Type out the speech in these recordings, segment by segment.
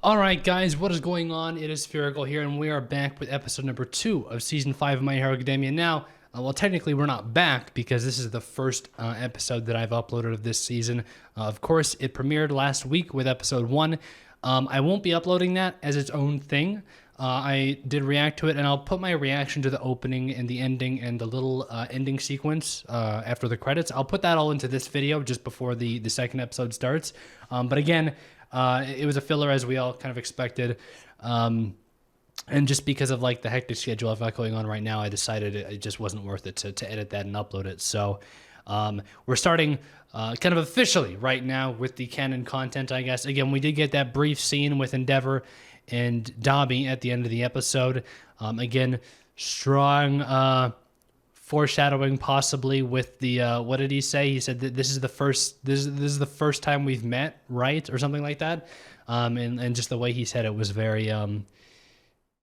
Alright guys, what is going on? It is Spherical here, and we are back with episode number 2 of Season 5 of My Hero Academia. Now, well, technically we're not back because this is the first episode that I've uploaded of this season. Of course, it premiered last week with episode 1. I won't be uploading that as its own thing. I did react to it, and I'll put my reaction to the opening and the ending and the little ending sequence after the credits. I'll put that all into this video just before the second episode starts. But again, it was a filler, as we all kind of expected. And just because of like the hectic schedule I've got going on right now, I decided it just wasn't worth it to edit that and upload it. So we're starting kind of officially right now with the canon content, I guess. Again, we did get that brief scene with Endeavor and Dobby at the end of the episode. Again, strong foreshadowing possibly with the what did he say? He said that this is the first time we've met, right? Or something like that. And just the way he said it was very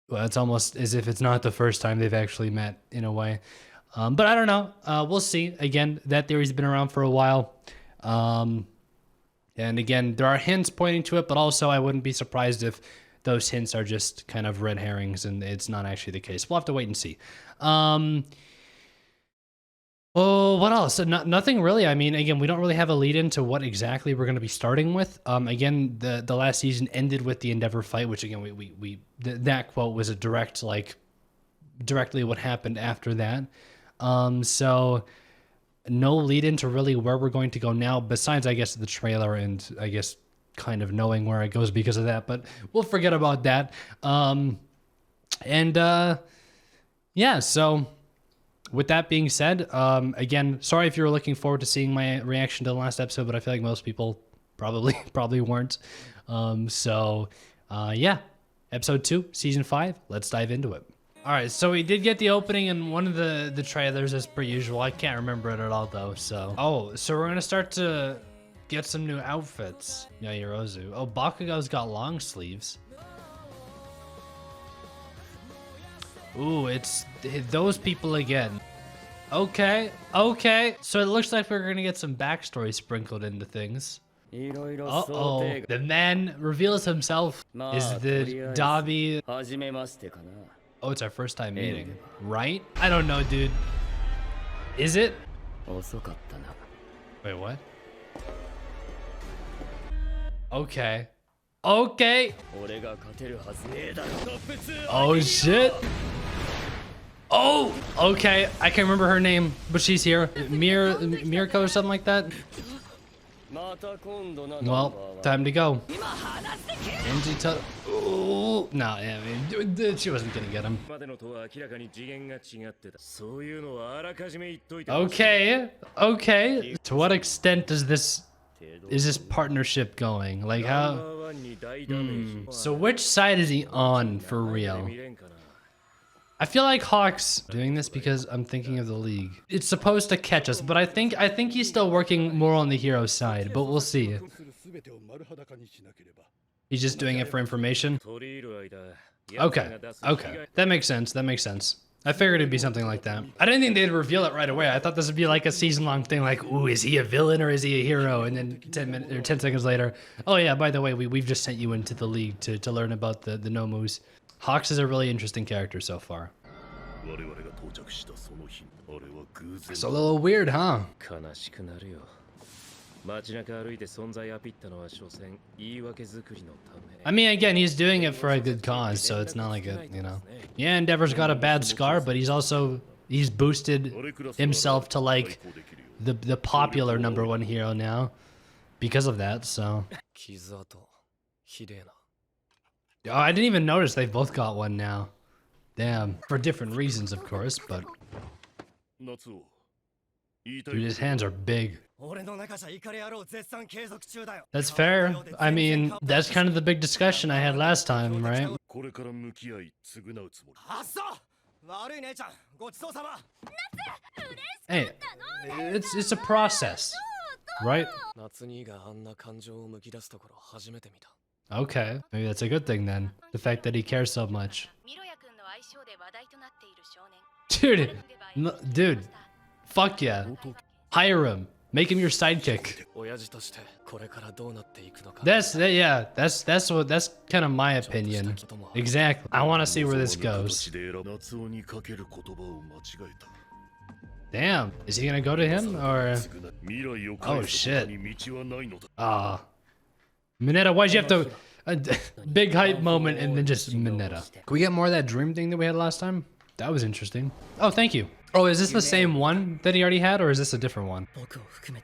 well, it's almost as if it's not the first time they've actually met in a way. But I don't know. We'll see. Again, that theory's been around for a while. And again, there are hints pointing to it, but also I wouldn't be surprised if those hints are just kind of red herrings and it's not actually the case. We'll have to wait and see. Oh, what else? Nothing really. I mean, again, we don't really have a lead into what exactly we're going to be starting with. Again, the last season ended with the Endeavor fight, which again, that quote was a direct, like, directly what happened after that. So no lead into really where we're going to go now, besides, I guess, the trailer and I guess kind of knowing where it goes because of that, but we'll forget about that. Yeah, so with that being said, again, sorry if you were looking forward to seeing my reaction to the last episode, but I feel like most people probably weren't. Yeah, episode 2, season 5, let's dive into it. All right, so we did get the opening in one of the trailers as per usual. I can't remember it at all though, so. Oh, so we're gonna start to get some new outfits. Yeah, Yorozu. Oh, Bakugo's got long sleeves. Ooh, it's those people again. Okay, okay. So it looks like we're gonna get some backstory sprinkled into things. Uh-oh. The man reveals himself is the Dobby. Oh, it's our first time meeting, right? I don't know, dude. Is it? Wait, what? Okay. Okay. Oh, shit. Oh, okay. I can't remember her name, but she's here. Mirko or something like that. Well, time to go. Ooh, no, I mean, she wasn't gonna get him. Okay, okay. To what extent is this partnership going? Like how? So which side is he on for real? I feel like Hawk's doing this because I'm thinking of the League. It's supposed to catch us, but I think he's still working more on the hero side, but we'll see. He's just doing it for information. Okay, okay. That makes sense, that makes sense. I figured it'd be something like that. I didn't think they'd reveal it right away. I thought this would be like a season-long thing, like, ooh, is he a villain or is he a hero? And then 10 seconds later, oh yeah, by the way, we've just sent you into the League to learn about the Nomus. Hawks is a really interesting character so far. It's a little weird, huh? I mean, again, he's doing it for a good cause, so it's not like a, you know. Yeah, Endeavor's got a bad scar, but he's boosted himself to like the popular #1 hero now because of that, so. Oh, I didn't even notice they've both got one now. Damn. For different reasons, of course, but. Dude, his hands are big. That's fair. I mean, that's kind of the big discussion I had last time, right? Hey, it's a process, right? Okay, maybe that's a good thing then. The fact that he cares so much. Dude, fuck yeah. Hire him. Make him your sidekick. That's kind of my opinion. Exactly. I want to see where this goes. Damn, is he gonna go to him or? Oh shit. Mineta, why'd you have to? A big hype moment and then just Mineta. Can we get more of that dream thing that we had last time? That was interesting. Oh, thank you. Oh, is this the same one that he already had, or is this a different one?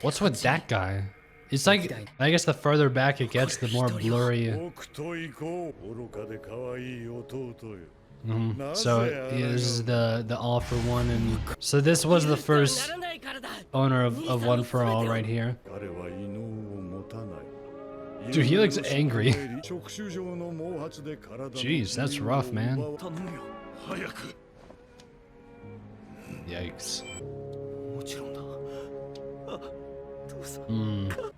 What's with that guy? It's like, I guess the further back it gets, the more blurry. So this is the all for one, and so this was the first owner of One for All right here. Dude, he looks angry. Jeez, that's rough, man. Yikes.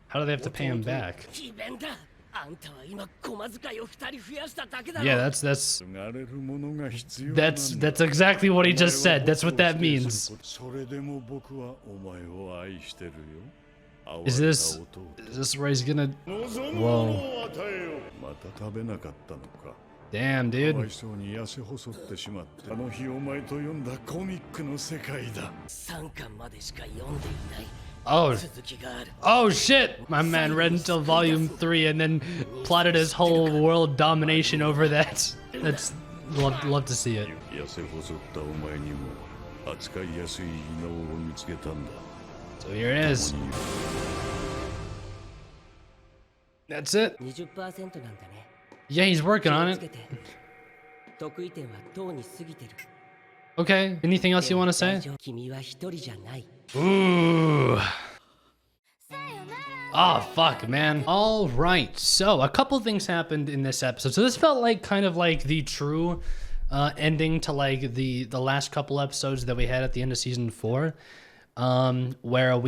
How do they have to pay him back? Yeah, that's exactly what he just said. That's what that means. Is this where he's gonna? Whoa. Damn, dude. Oh shit! My man read until volume 3 and then plotted his whole world domination over that. That's love to see it. So here it is. That's it. Yeah, he's working on it. Okay, anything else you want to say? Ooh. Oh, fuck, man. All right, so a couple things happened in this episode. So this felt like kind of like the true ending to like the last couple episodes that we had at the end of season 4. Where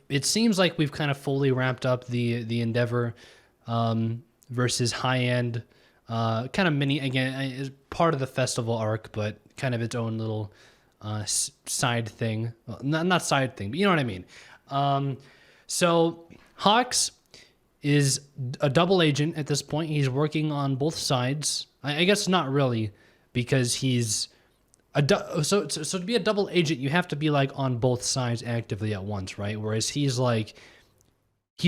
it seems like we've kind of fully wrapped up the Endeavor versus High End kind of mini, again, is part of the festival arc, but kind of its own little side thing. Well, not side thing, but you know what I mean. So Hawks is a double agent at this point. He's working on both sides. I guess not really, because he's so to be a double agent, you have to be like on both sides actively at once, right? Whereas he's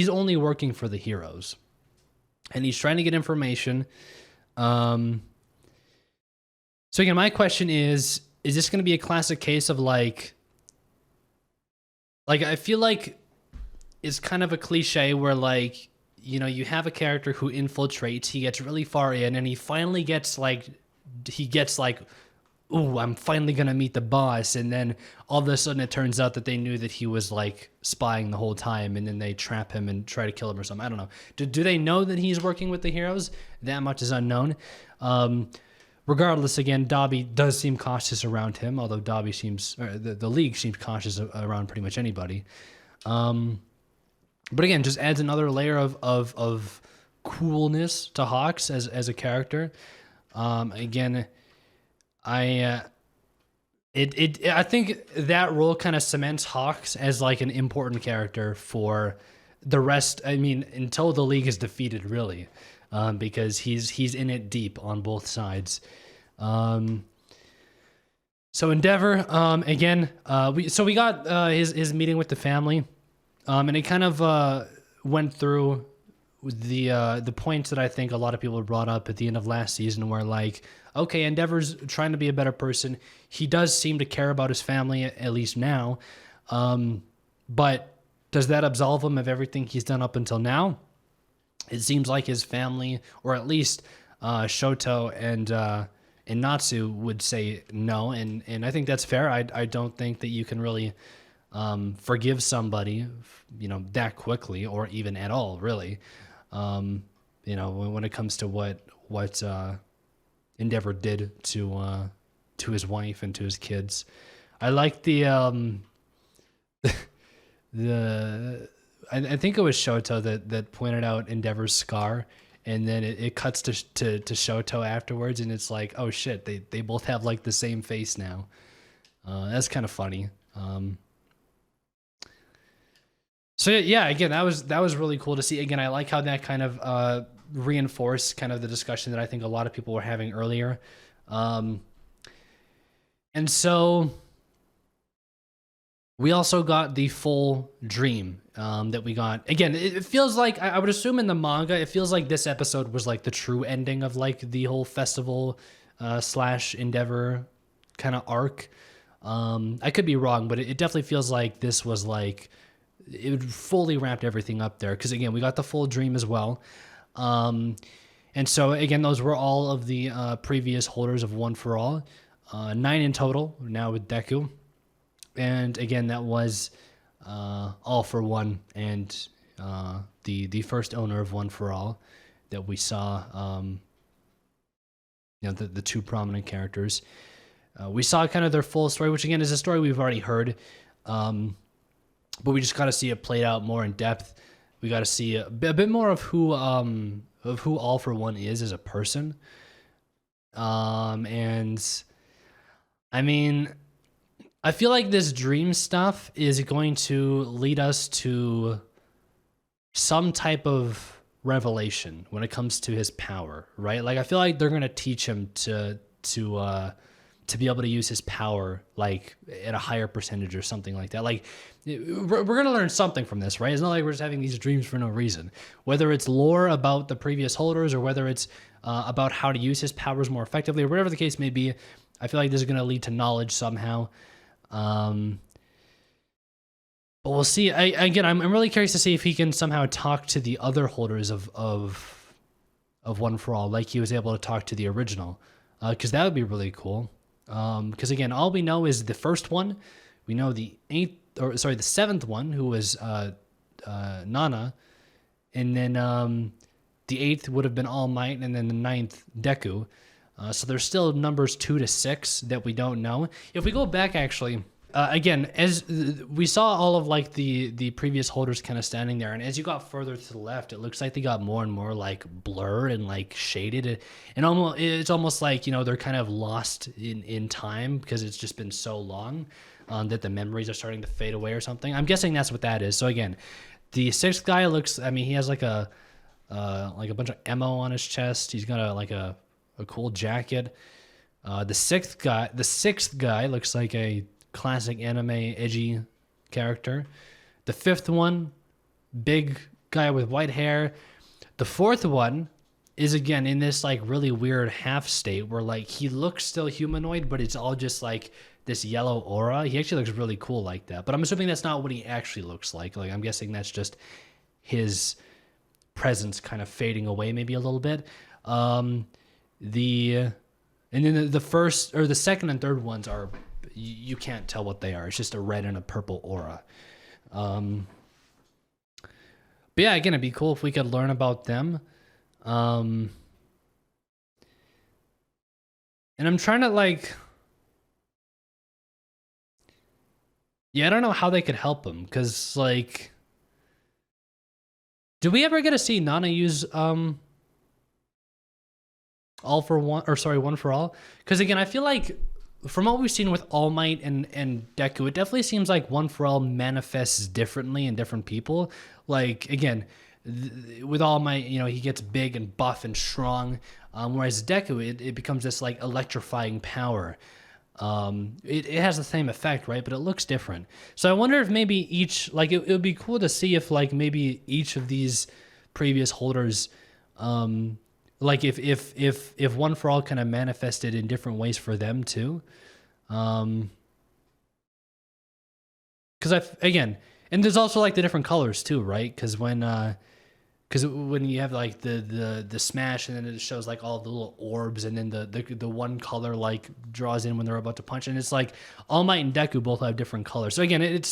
only working for the heroes, and he's trying to get information. So again, my question is this going to be a classic case of like I feel like it's kind of a cliche where like, you know, you have a character who infiltrates, he gets really far in, and he finally gets like, ooh, I'm finally going to meet the boss. And then all of a sudden it turns out that they knew that he was like spying the whole time, and then they trap him and try to kill him or something. I don't know. Do they know that he's working with the heroes? That much is unknown. Regardless, again, Dobby does seem cautious around him, although Dobby seems, or the League seems cautious around pretty much anybody. But again, just adds another layer of coolness to Hawks as a character. Again, I think that role kind of cements Hawks as like an important character for the rest. I mean, until the League is defeated, really, because he's in it deep on both sides. So Endeavor, again, we got his meeting with the family, and it kind of went through the points that I think a lot of people brought up at the end of last season, where like, okay, Endeavor's trying to be a better person. He does seem to care about his family, at least now. But does that absolve him of everything he's done up until now? It seems like his family, or at least Shoto and Natsu, would say no. And I think that's fair. I don't think that you can really forgive somebody, you know, that quickly, or even at all, really. You know, when it comes to what Endeavor did to his wife and to his kids. I like the I think it was Shoto that pointed out Endeavor's scar, and then it cuts to Shoto afterwards, and it's like, oh shit, they both have like the same face now. So yeah, again, that was really cool to see. Again, I like how that kind of reinforced kind of the discussion that I think a lot of people were having earlier. Um, and so we also got the full dream that we got. Again, it feels like I would assume in the manga, it feels like this episode was like the true ending of like the whole festival slash Endeavor kind of arc. I could be wrong, but it definitely feels like this was like it fully wrapped everything up there. Because again, we got the full dream as well. And so again, those were all of the previous holders of One for All, 9 in total now with Deku. And again, that was All for One and the first owner of One for All that we saw. The two prominent characters. We saw kind of their full story, which again is a story we've already heard, but we just got to see it played out more in depth. We got to see a bit more of who All for One is as a person. And I mean, I feel like this dream stuff is going to lead us to some type of revelation when it comes to his power, right? Like I feel like they're gonna teach him to be able to use his power like at a higher percentage or something like that. Like we're gonna learn something from this, right? It's not like we're just having these dreams for no reason. Whether it's lore about the previous holders or whether it's about how to use his powers more effectively or whatever the case may be, I feel like this is gonna lead to knowledge somehow. But we'll see. I'm really curious to see if he can somehow talk to the other holders of One for All, like he was able to talk to the original, because that would be really cool. Because again, all we know is the first one. We know the seventh one, who was Nana, and then the eighth would have been All Might, and then the ninth Deku. So there's still numbers 2 to 6 that we don't know. If we go back, actually, again, as we saw all of like the previous holders kind of standing there, and as you got further to the left, it looks like they got more and more like blurred and like shaded, and it's almost like they're kind of lost in time because it's just been so long that the memories are starting to fade away or something. I'm guessing that's what that is. So again, the sixth guy looks. I mean, he has like a bunch of ammo on his chest. He's got a cool jacket. The sixth guy looks like a classic anime edgy character. The fifth one, big guy with white hair. The fourth one is again in this like really weird half state where like he looks still humanoid, but it's all just like this yellow aura. He actually looks really cool like that. But I'm assuming that's not what he actually looks like. Like I'm guessing that's just his presence kind of fading away maybe a little bit. And then the first or the second and third ones are you can't tell what they are. It's just a red and a purple aura. But yeah, again, it'd be cool if we could learn about them. And I'm trying to like, I don't know how they could help him because like, do we ever get to see Nana use All for One One for All? Because again, I feel like from what we've seen with All Might and Deku, it definitely seems like One for All manifests differently in different people. Like again, with All Might, he gets big and buff and strong, whereas Deku, it becomes this like electrifying power. It has the same effect, right? But it looks different. So I wonder if maybe each like it would be cool to see if like maybe each of these previous holders. Like if One for All kind of manifested in different ways for them too, because again, and there's also like the different colors too, right? Because when you have like the smash and then it shows like all the little orbs and then the one color like draws in when they're about to punch, and it's like All Might and Deku both have different colors. So again, it's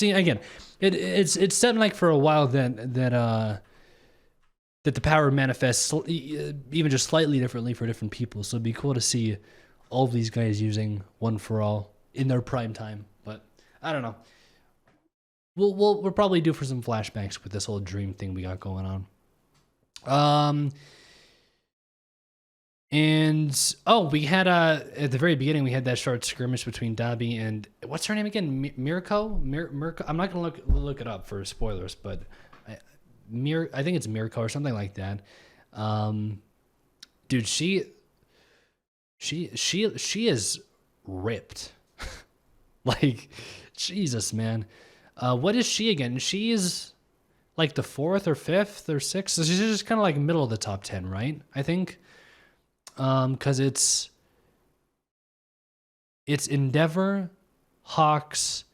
said like for a while that the power manifests even just slightly differently for different people. So it'd be cool to see all of these guys using One for All in their prime time. But I don't know. We'll probably do for some flashbacks with this whole dream thing we got going on. And we had at the very beginning we had that short skirmish between Dobby and what's her name again? Mirko. Mirko. I'm not gonna look it up for spoilers, but I think it's Mirko or something like that. Dude, she is ripped. Like, Jesus, man. What is she again? She's like the 4th or 5th or 6th. So she's just kind of like middle of the top 10, right? I think. Because it's Endeavor, Hawks,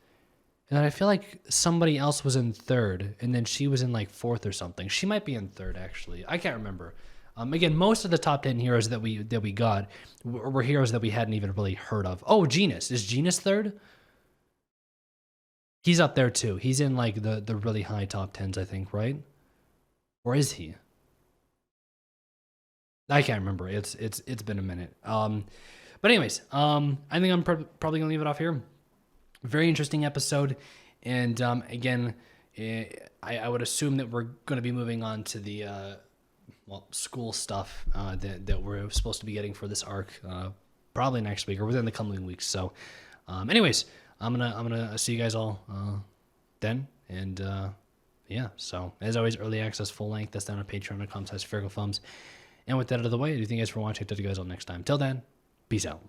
and then I feel like somebody else was in 3rd, and then she was in like 4th or something. She might be in 3rd actually. I can't remember. Again, most of the top 10 heroes that we got were heroes that we hadn't even really heard of. Oh, Genus. Is Genus 3rd? He's up there too. He's in like the really high top 10s, I think, right? Or is he? I can't remember. It's been a minute. But anyways, I think I'm probably gonna leave it off here. Very interesting episode, and again, I would assume that we're gonna be moving on to the school stuff that we're supposed to be getting for this arc, probably next week or within the coming weeks. So, anyways, I'm gonna see you guys all then, and yeah. So as always, early access, full length. That's down on Patreon.com/sphericalfilms. And with that out of the way, I do thank you guys for watching. I'll talk to you guys all next time. Till then, peace out.